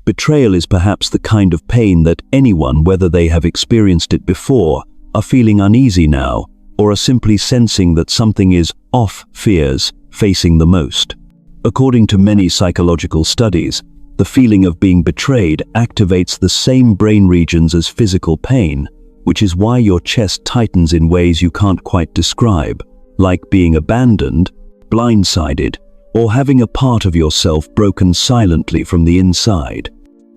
Betrayal is perhaps the kind of pain that anyone, whether they have experienced it before, are feeling uneasy now, or are simply sensing that something is off, fears facing the most. According to many psychological studies, the feeling of being betrayed activates the same brain regions as physical pain, which is why your chest tightens in ways you can't quite describe, like being abandoned, blindsided, or having a part of yourself broken silently from the inside.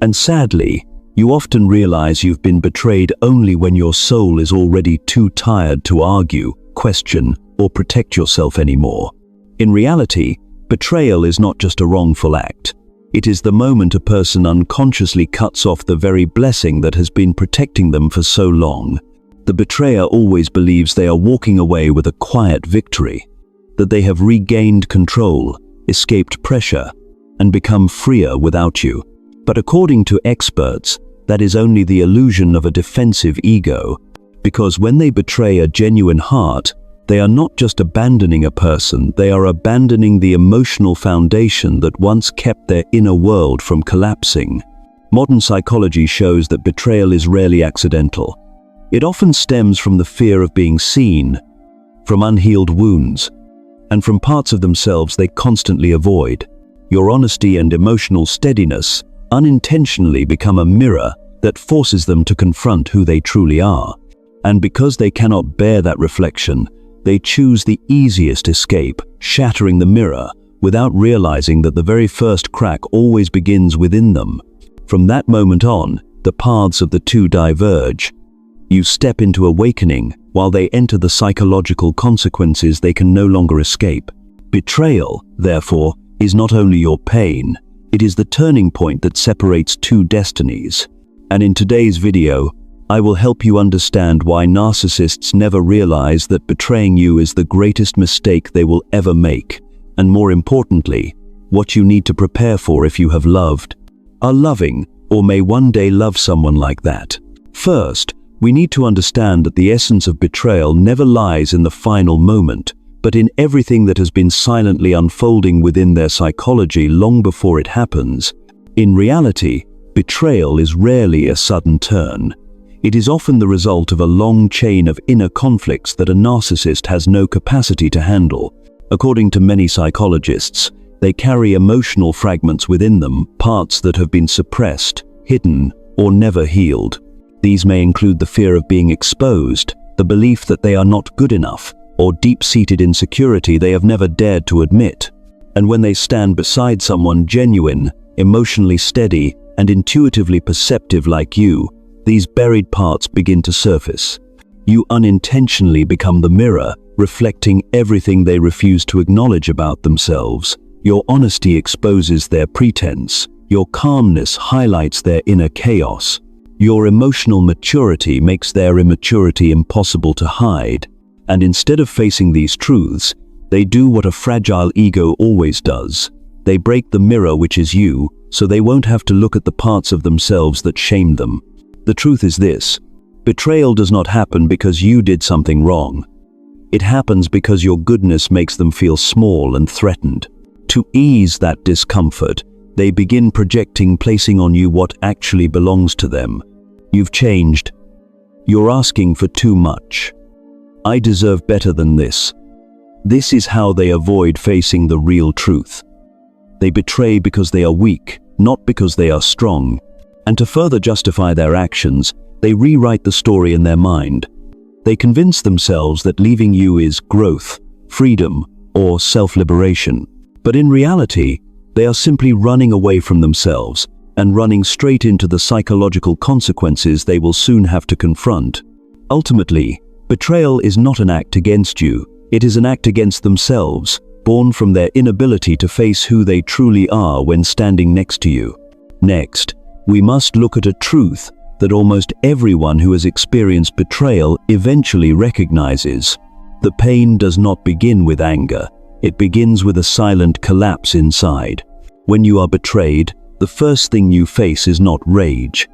And sadly, you often realize you've been betrayed only when your soul is already too tired to argue, question, or protect yourself anymore. In reality, betrayal is not just a wrongful act. It is the moment a person unconsciously cuts off the very blessing that has been protecting them for so long. The betrayer always believes they are walking away with a quiet victory, that they have regained control, escaped pressure, and become freer without you. But according to experts, that is only the illusion of a defensive ego, because when they betray a genuine heart, they are not just abandoning a person, they are abandoning the emotional foundation that once kept their inner world from collapsing. Modern psychology shows that betrayal is rarely accidental. It often stems from the fear of being seen, from unhealed wounds, and from parts of themselves they constantly avoid. Your honesty and emotional steadiness unintentionally become a mirror that forces them to confront who they truly are. And because they cannot bear that reflection, they choose the easiest escape, shattering the mirror, without realizing that the very first crack always begins within them. From that moment on, the paths of the two diverge. You step into awakening, while they enter the psychological consequences they can no longer escape. Betrayal, therefore, is not only your pain, it is the turning point that separates two destinies. And in today's video, I will help you understand why narcissists never realize that betraying you is the greatest mistake they will ever make, and more importantly, what you need to prepare for if you have loved, are loving, or may one day love someone like that. First, we need to understand that the essence of betrayal never lies in the final moment, but in everything that has been silently unfolding within their psychology long before it happens. In reality, betrayal is rarely a sudden turn. It is often the result of a long chain of inner conflicts that a narcissist has no capacity to handle. According to many psychologists, they carry emotional fragments within them, parts that have been suppressed, hidden, or never healed. These may include the fear of being exposed, the belief that they are not good enough, or deep-seated insecurity they have never dared to admit. And when they stand beside someone genuine, emotionally steady, and intuitively perceptive like you, these buried parts begin to surface. You unintentionally become the mirror, reflecting everything they refuse to acknowledge about themselves. Your honesty exposes their pretense. Your calmness highlights their inner chaos. Your emotional maturity makes their immaturity impossible to hide. And instead of facing these truths, they do what a fragile ego always does. They break the mirror which is you, so they won't have to look at the parts of themselves that shame them. The truth is this: betrayal does not happen because you did something wrong. It happens because your goodness makes them feel small and threatened. To ease that discomfort, they begin projecting, placing on you what actually belongs to them. You've changed. You're asking for too much. I deserve better than this. This is how they avoid facing the real truth. They betray because they are weak, not because they are strong. And to further justify their actions, they rewrite the story in their mind. They convince themselves that leaving you is growth, freedom, or self-liberation. But in reality, they are simply running away from themselves and running straight into the psychological consequences they will soon have to confront. Ultimately, betrayal is not an act against you, it is an act against themselves, born from their inability to face who they truly are when standing next to you. Next, we must look at a truth that almost everyone who has experienced betrayal eventually recognizes. The pain does not begin with anger, it begins with a silent collapse inside. When you are betrayed, the first thing you face is not rage.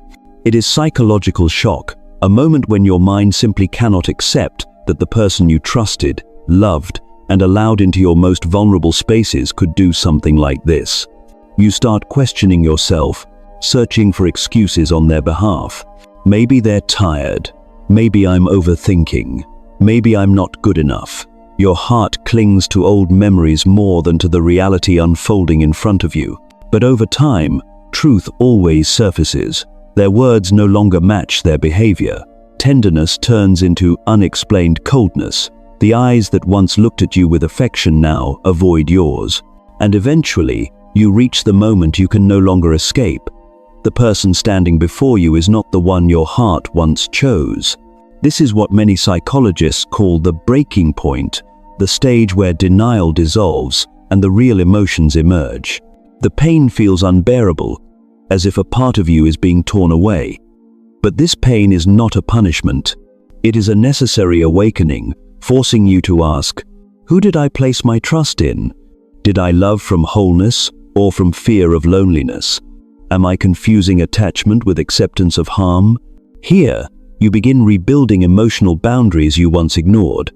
It is psychological shock, a moment when your mind simply cannot accept that the person you trusted, loved, and allowed into your most vulnerable spaces could do something like this. You start questioning yourself. searching for excuses on their behalf. Maybe they're tired. Maybe I'm overthinking. Maybe I'm not good enough. Your heart clings to old memories more than to the reality unfolding in front of you. But over time, truth always surfaces. Their words no longer match their behavior. Tenderness turns into unexplained coldness. The eyes that once looked at you with affection now avoid yours. And eventually, you reach the moment you can no longer escape. The person standing before you is not the one your heart once chose. This is what many psychologists call the breaking point, the stage where denial dissolves and the real emotions emerge. The pain feels unbearable, as if a part of you is being torn away. But this pain is not a punishment. It is a necessary awakening, forcing you to ask, who did I place my trust in? Did I love from wholeness or from fear of loneliness? Am I confusing attachment with acceptance of harm? Here, you begin rebuilding emotional boundaries you once ignored.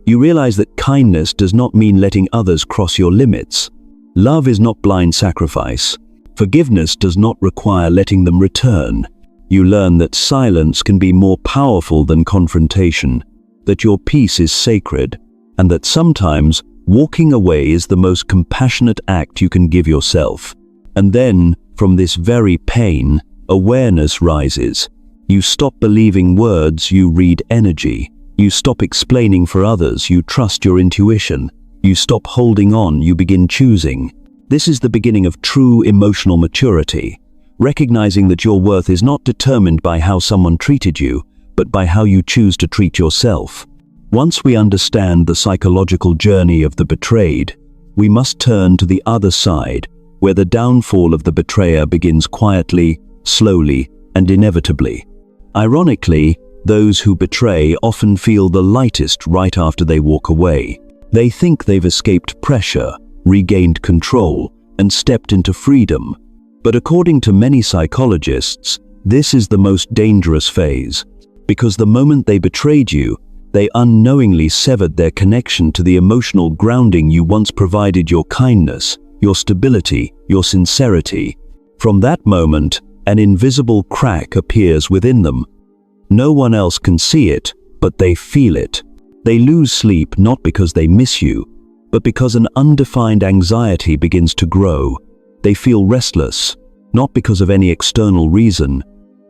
You realize that kindness does not mean letting others cross your limits. Love is not blind sacrifice. Forgiveness does not require letting them return. You learn that silence can be more powerful than confrontation, that your peace is sacred, and that sometimes walking away is the most compassionate act you can give yourself. And then, from this very pain, awareness rises. You stop believing words, you read energy. You stop explaining for others, you trust your intuition. You stop holding on, you begin choosing. This is the beginning of true emotional maturity, recognizing that your worth is not determined by how someone treated you, but by how you choose to treat yourself. Once we understand the psychological journey of the betrayed, we must turn to the other side, where the downfall of the betrayer begins quietly, slowly, and inevitably. Ironically, those who betray often feel the lightest right after they walk away. They think they've escaped pressure, regained control, and stepped into freedom. But according to many psychologists, this is the most dangerous phase, because the moment they betrayed you, they unknowingly severed their connection to the emotional grounding you once provided: your kindness, your stability, your sincerity. From that moment, an invisible crack appears within them. No one else can see it, but they feel it. They lose sleep not because they miss you, but because an undefined anxiety begins to grow. They feel restless, not because of any external reason,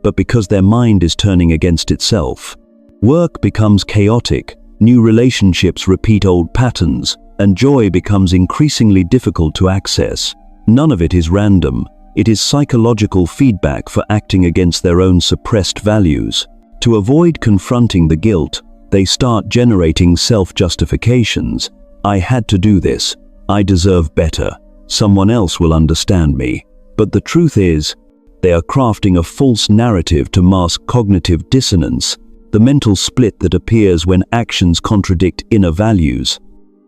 but because their mind is turning against itself. Work becomes chaotic, new relationships repeat old patterns, and joy becomes increasingly difficult to access. None of it is random. It is psychological feedback for acting against their own suppressed values. To avoid confronting the guilt, they start generating self-justifications. I had to do this. I deserve better. Someone else will understand me. But the truth is, they are crafting a false narrative to mask cognitive dissonance, the mental split that appears when actions contradict inner values.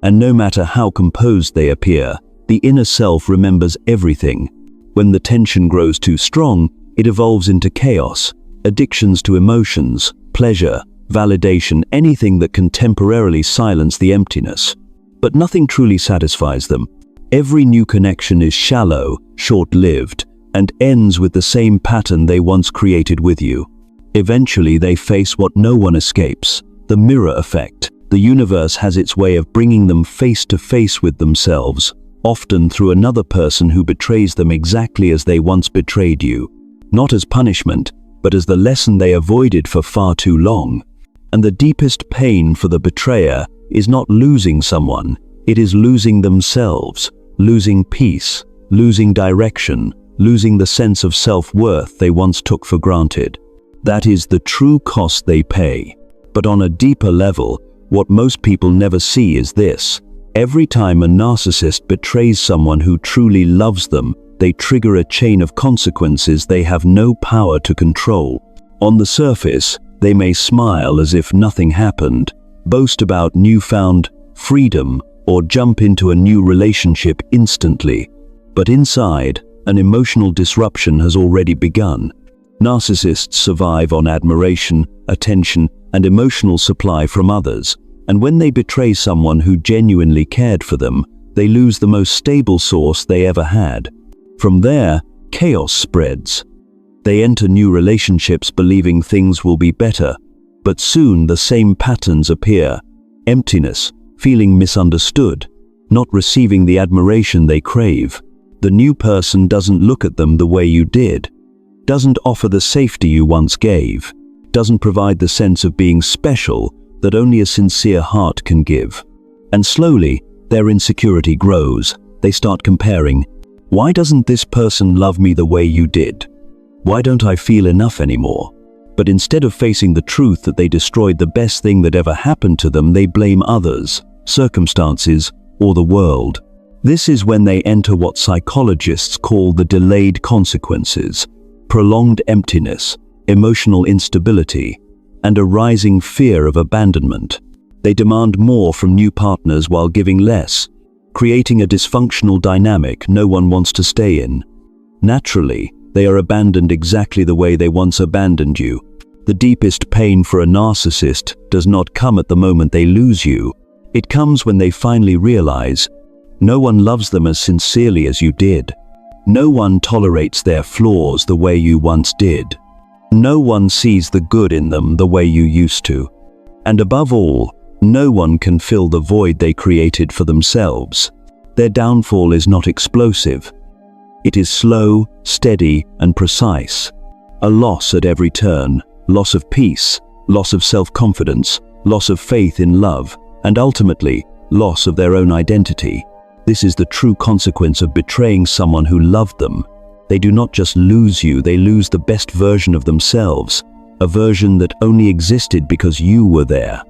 And no matter how composed they appear, the inner self remembers everything. When the tension grows too strong, it evolves into chaos, addictions to emotions, pleasure, validation, anything that can temporarily silence the emptiness. But nothing truly satisfies them. Every new connection is shallow, short-lived, and ends with the same pattern they once created with you. Eventually they face what no one escapes: the mirror effect. The universe has its way of bringing them face to face with themselves, often through another person who betrays them exactly as they once betrayed you. Not as punishment, but as the lesson they avoided for far too long. And the deepest pain for the betrayer is not losing someone, it is losing themselves, losing peace, losing direction, losing the sense of self-worth they once took for granted. That is the true cost they pay. But on a deeper level, what most people never see is this: every time a narcissist betrays someone who truly loves them, they trigger a chain of consequences they have no power to control. On the surface, they may smile as if nothing happened, boast about newfound freedom, or jump into a new relationship instantly. But inside, an emotional disruption has already begun. Narcissists survive on admiration, attention, and emotional supply from others. And when they betray someone who genuinely cared for them, they lose the most stable source they ever had. From there, chaos spreads. They enter new relationships believing things will be better, but soon the same patterns appear. Emptiness, feeling misunderstood, not receiving the admiration they crave. The new person doesn't look at them the way you did, doesn't offer the safety you once gave, doesn't provide the sense of being special that only a sincere heart can give. And slowly, their insecurity grows. They start comparing. Why doesn't this person love me the way you did? Why don't I feel enough anymore? But instead of facing the truth that they destroyed the best thing that ever happened to them, they blame others, circumstances, or the world. This is when they enter what psychologists call the delayed consequences, prolonged emptiness, emotional instability, and a rising fear of abandonment. They demand more from new partners while giving less, creating a dysfunctional dynamic no one wants to stay in. Naturally, they are abandoned exactly the way they once abandoned you. The deepest pain for a narcissist does not come at the moment they lose you. It comes when they finally realize no one loves them as sincerely as you did. No one tolerates their flaws the way you once did. No one sees the good in them the way you used to. And above all, no one can fill the void they created for themselves. Their downfall is not explosive. It is slow, steady, and precise. A loss at every turn, loss of peace, loss of self-confidence, loss of faith in love, and ultimately, loss of their own identity. This is the true consequence of betraying someone who loved them. They do not just lose you, they lose the best version of themselves, a version that only existed because you were there.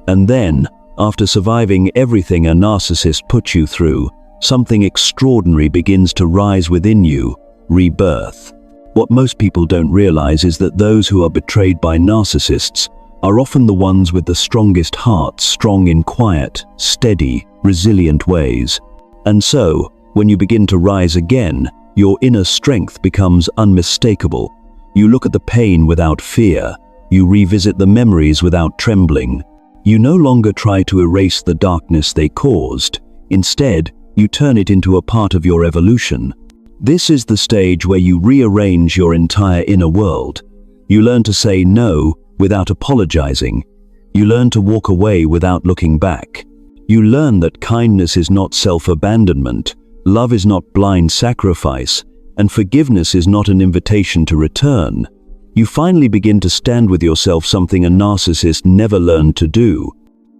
And then, after surviving everything a narcissist put you through, something extraordinary begins to rise within you, rebirth. What most people don't realize is that those who are betrayed by narcissists are often the ones with the strongest hearts, strong in quiet, steady, resilient ways. And so, when you begin to rise again, your inner strength becomes unmistakable. You look at the pain without fear. You revisit the memories without trembling. You no longer try to erase the darkness they caused. Instead, you turn it into a part of your evolution. This is the stage where you rearrange your entire inner world. You learn to say no without apologizing. You learn to walk away without looking back. You learn that kindness is not self-abandonment, love is not blind sacrifice, and forgiveness is not an invitation to return. You finally begin to stand with yourself, something a narcissist never learned to do.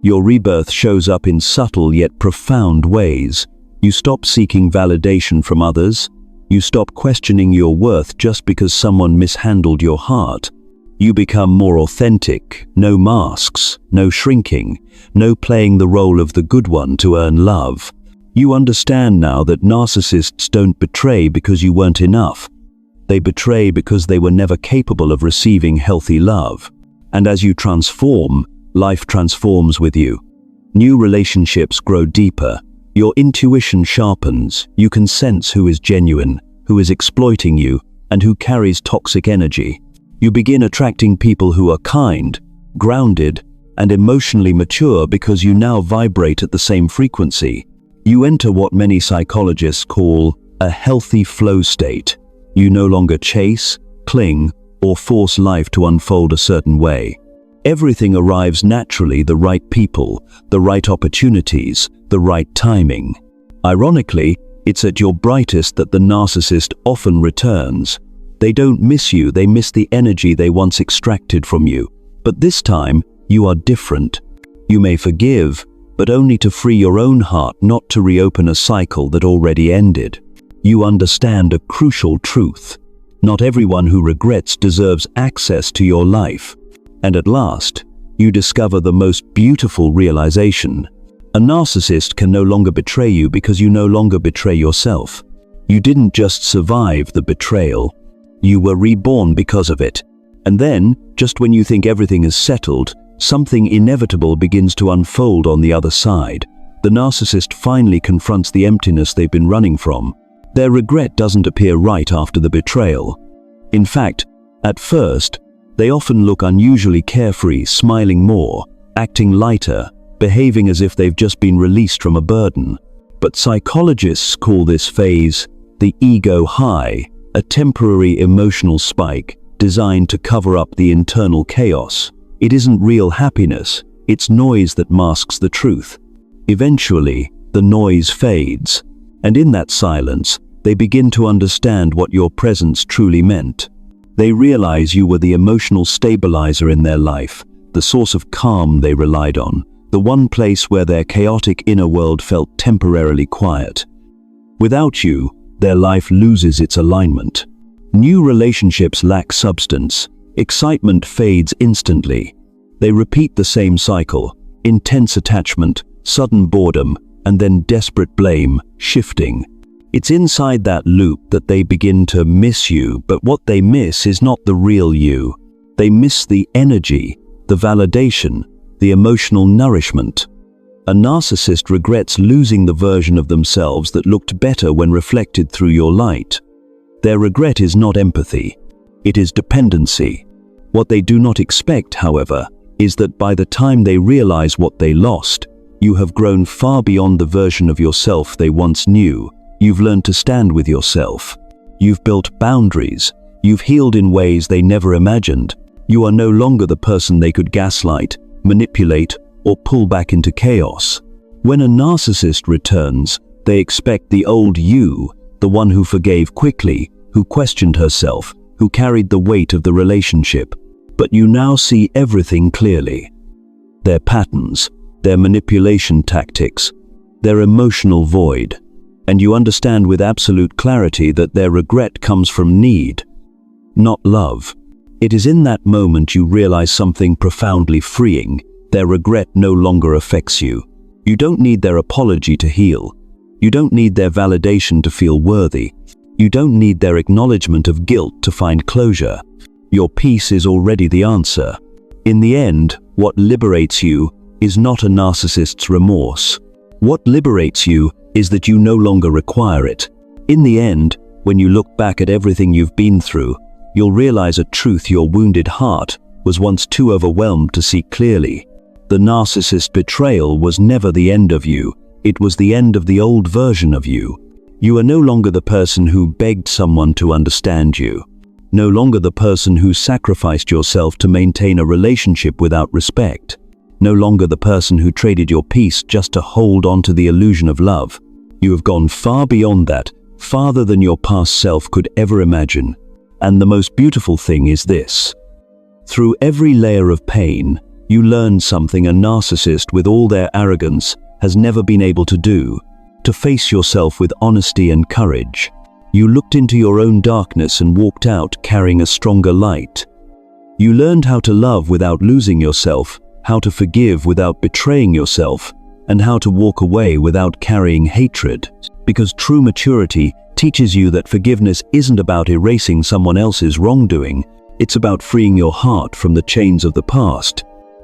Your rebirth shows up in subtle yet profound ways. You stop seeking validation from others. You stop questioning your worth just because someone mishandled your heart. You become more authentic, no masks, no shrinking, no playing the role of the good one to earn love. You understand now that narcissists don't betray because you weren't enough. They betray because they were never capable of receiving healthy love. And as you transform, life transforms with you. New relationships grow deeper. Your intuition sharpens. You can sense who is genuine, who is exploiting you, and who carries toxic energy. You begin attracting people who are kind, grounded, and emotionally mature because you now vibrate at the same frequency. You enter what many psychologists call a healthy flow state. You no longer chase, cling, or force life to unfold a certain way. Everything arrives naturally: the right people, the right opportunities, the right timing. Ironically, it's at your brightest that the narcissist often returns. They don't miss you, they miss the energy they once extracted from you. But this time, you are different. You may forgive, but only to free your own heart, not to reopen a cycle that already ended. You understand a crucial truth. Not everyone who regrets deserves access to your life. And at last, you discover the most beautiful realization. A narcissist can no longer betray you because you no longer betray yourself. You didn't just survive the betrayal. You were reborn because of it. And then, just when you think everything is settled, something inevitable begins to unfold on the other side. The narcissist finally confronts the emptiness they've been running from. Their regret doesn't appear right after the betrayal. In fact, at first, they often look unusually carefree, smiling more, acting lighter, behaving as if they've just been released from a burden. But psychologists call this phase the ego high, a temporary emotional spike designed to cover up the internal chaos. It isn't real happiness, it's noise that masks the truth. Eventually, the noise fades, and in that silence, they begin to understand what your presence truly meant. They realize you were the emotional stabilizer in their life, the source of calm they relied on, the one place where their chaotic inner world felt temporarily quiet. Without you, their life loses its alignment. New relationships lack substance, excitement fades instantly. They repeat the same cycle: intense attachment, sudden boredom, and then desperate blame, shifting. It's inside that loop that they begin to miss you, but what they miss is not the real you. They miss the energy, the validation, the emotional nourishment. A narcissist regrets losing the version of themselves that looked better when reflected through your light. Their regret is not empathy, it is dependency. What they do not expect, however, is that by the time they realize what they lost, you have grown far beyond the version of yourself they once knew. You've learned to stand with yourself. You've built boundaries. You've healed in ways they never imagined. You are no longer the person they could gaslight, manipulate, or pull back into chaos. When a narcissist returns, they expect the old you, the one who forgave quickly, who questioned herself, who carried the weight of the relationship. But you now see everything clearly. Their patterns, their manipulation tactics, their emotional void. And you understand with absolute clarity that their regret comes from need, not love. It is in that moment you realize something profoundly freeing. Their regret no longer affects you. You don't need their apology to heal. You don't need their validation to feel worthy. You don't need their acknowledgement of guilt to find closure. Your peace is already the answer. In the end, what liberates you is not a narcissist's remorse. What liberates you is that you no longer require it. In the end, when you look back at everything you've been through, you'll realize a truth your wounded heart was once too overwhelmed to see clearly. The narcissist betrayal was never the end of you. It was the end of the old version of you. You are no longer the person who begged someone to understand you. No longer the person who sacrificed yourself to maintain a relationship without respect. No longer the person who traded your peace just to hold on to the illusion of love. You have gone far beyond that, farther than your past self could ever imagine. And the most beautiful thing is this. Through every layer of pain, you learned something a narcissist with all their arrogance has never been able to do: to face yourself with honesty and courage. You looked into your own darkness and walked out carrying a stronger light. You learned how to love without losing yourself, how to forgive without betraying yourself, and how to walk away without carrying hatred. Because true maturity teaches you that forgiveness isn't about erasing someone else's wrongdoing, it's about freeing your heart from the chains of the past.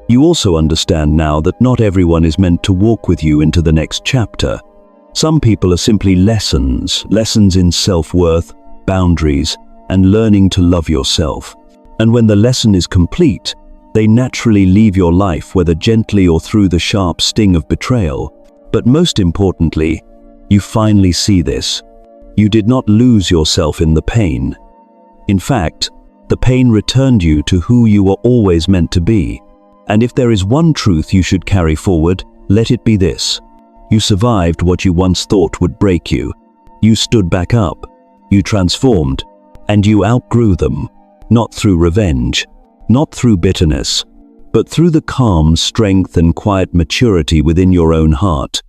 You also understand now that not everyone is meant to walk with you into the next chapter. Some people are simply lessons in self-worth, boundaries, and learning to love yourself. And when the lesson is complete, they naturally leave your life, whether gently or through the sharp sting of betrayal. But most importantly, you finally see this. You did not lose yourself in the pain. In fact, the pain returned you to who you were always meant to be. And if there is one truth you should carry forward, let it be this. You survived what you once thought would break you. You stood back up. You transformed. And you outgrew them. Not through revenge. Not through bitterness. But through the calm strength and quiet maturity within your own heart.